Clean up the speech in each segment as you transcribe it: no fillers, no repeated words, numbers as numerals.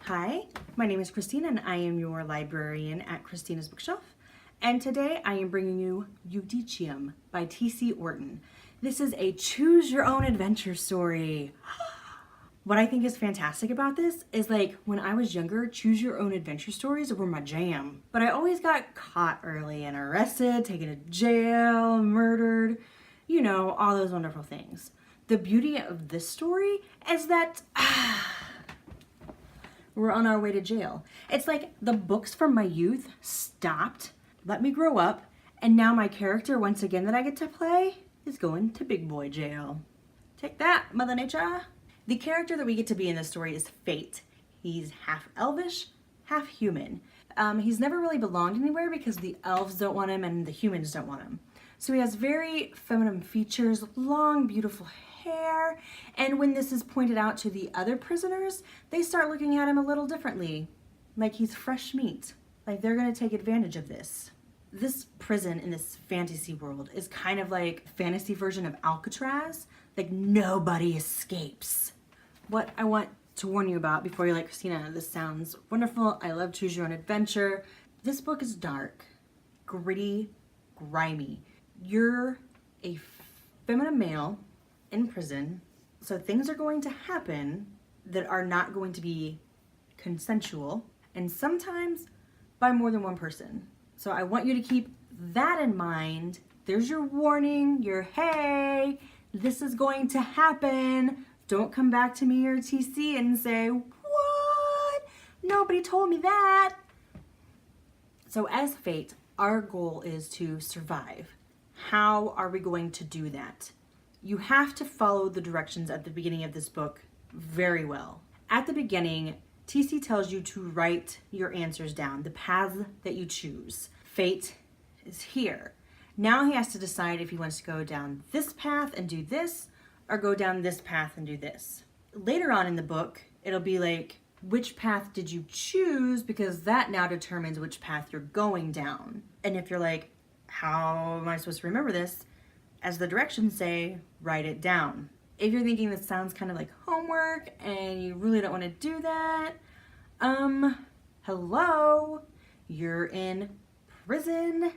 Hi, my name is Christine and I am your librarian at Christina's Bookshelf. And today I am bringing you Iudicium by T.C. Orton. This is a choose your own adventure story. What I think is fantastic about this is like when I was younger, choose your own adventure stories were my jam. But I always got caught early and arrested, taken to jail, murdered, you know, all those wonderful things. The beauty of this story is that we're on our way to jail. It's like the books from my youth stopped, let me grow up, and now my character, once again, that I get to play is going to big boy jail. Take that, Mother Nature. The character that we get to be in this story is Fayt. He's half elvish, half human. He's never really belonged anywhere because the elves don't want him and the humans don't want him. So he has very feminine features, long, beautiful hair, and when this is pointed out to the other prisoners, they start looking at him a little differently, like he's fresh meat, like they're gonna take advantage of this. This prison in this fantasy world is kind of like a fantasy version of Alcatraz, like nobody escapes. What I want to warn you about before you're like, Christina, this sounds wonderful, I love Choose Your Own Adventure. This book is dark, gritty, grimy. You're a feminine male in prison, so things are going to happen that are not going to be consensual, and sometimes by more than one person. So I want you to keep that in mind. There's your warning, your hey, this is going to happen. Don't come back to me or TC and say, what? Nobody told me that. So as Fayt, our goal is to survive. How are we going to do that? You have to follow the directions at the beginning of this book very well. At the beginning, TC tells you to write your answers down, the paths that you choose. Fayt is here. Now he has to decide if he wants to go down this path and do this, or go down this path and do this. Later on in the book, it'll be like, which path did you choose? Because that now determines which path you're going down. And if you're like, how am I supposed to remember this? As the directions say, write it down. If you're thinking this sounds kind of like homework and you really don't want to do that, hello, you're in prison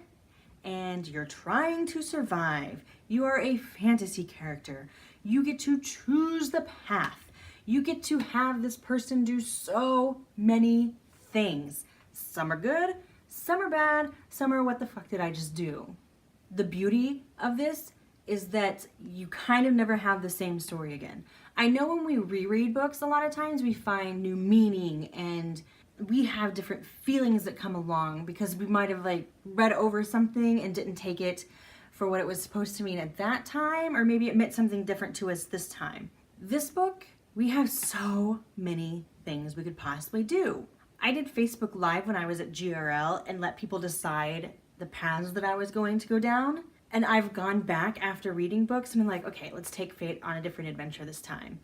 and you're trying to survive. You are a fantasy character. You get to choose the path. You get to have this person do so many things. Some are good, some are bad, some are what the fuck did I just do? The beauty of this is that you kind of never have the same story again. I know when we reread books, a lot of times we find new meaning and we have different feelings that come along because we might have like read over something and didn't take it for what it was supposed to mean at that time, or maybe it meant something different to us this time. This book, we have so many things we could possibly do. I did Facebook Live when I was at GRL and let people decide the paths that I was going to go down. And I've gone back after reading books and been like, okay, let's take Fayt on a different adventure this time.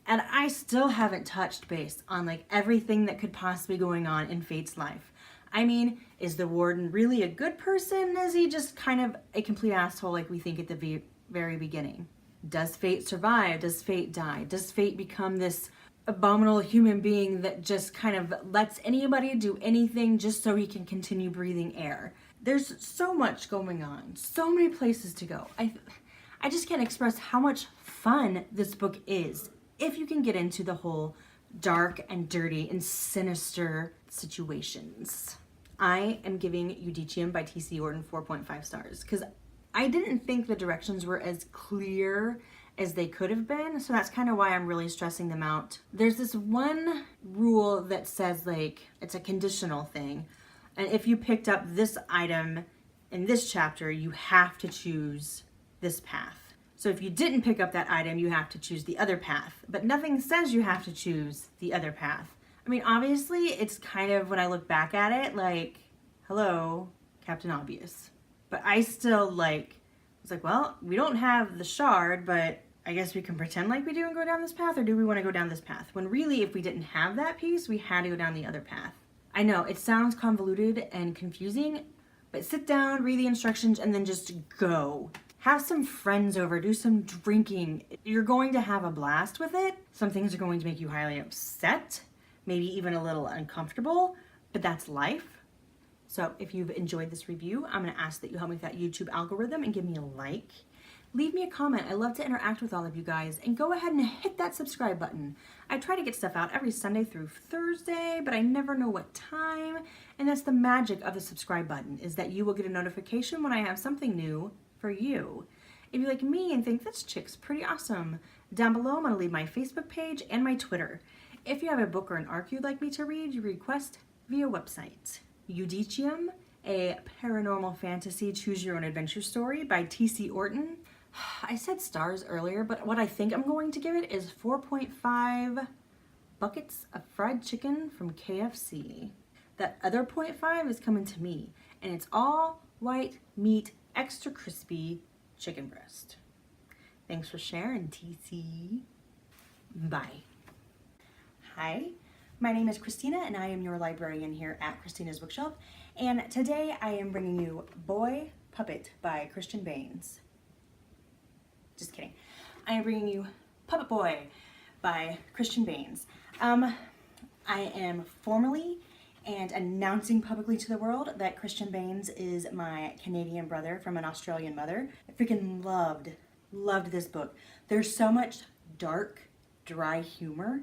And I still haven't touched base on like everything that could possibly going on in Fayt's life. I mean, is the warden really a good person? Is he just kind of a complete asshole like we think at the very beginning? Does Fayt survive? Does Fayt die? Does Fayt become this abominable human being that just kind of lets anybody do anything just so he can continue breathing air? There's so much going on, so many places to go. I just can't express how much fun this book is if you can get into the whole dark and dirty and sinister situations. I am giving Iudicium by T.C. Orton 4.5 stars because I didn't think the directions were as clear as they could have been, so that's kind of why I'm really stressing them out. There's this one rule that says like it's a conditional thing, and if you picked up this item in this chapter, you have to choose this path. So if you didn't pick up that item, you have to choose the other path, but nothing says you have to choose the other path. I mean, obviously, it's kind of, when I look back at it, like, hello, Captain Obvious. But I still was like, well, we don't have the shard, but I guess we can pretend like we do and go down this path, or do we want to go down this path? When really, if we didn't have that piece, we had to go down the other path. I know, it sounds convoluted and confusing, but sit down, read the instructions, and then just go. Have some friends over, do some drinking. You're going to have a blast with it. Some things are going to make you highly upset. maybe even a little uncomfortable, but that's life. So if you've enjoyed this review, I'm gonna ask that you help me with that YouTube algorithm and give me a like. Leave me a comment. I love to interact with all of you guys, and go ahead and hit that subscribe button. I try to get stuff out every Sunday through Thursday, but I never know what time. And that's the magic of the subscribe button, is that you will get a notification when I have something new for you. If you like me and think this chick's pretty awesome, down below I'm gonna leave my Facebook page and my Twitter. If you have a book or an arc you'd like me to read, you request via website. Iudicium, a paranormal fantasy choose your own adventure story by T.C. Orton. I said stars earlier, but what I think I'm going to give it is 4.5 buckets of fried chicken from KFC. That other 0.5 is coming to me, and it's all white meat, extra crispy chicken breast. Thanks for sharing, TC. Bye. Hi, my name is Christina, and I am your librarian here at Christina's Bookshelf. And today I am bringing you Boy Puppet by Christian Baines. Just kidding. I am bringing you Puppet Boy by Christian Baines. I am formally and announcing publicly to the world that Christian Baines is my Canadian brother from an Australian mother. I freaking loved this book. There's so much dark, dry humor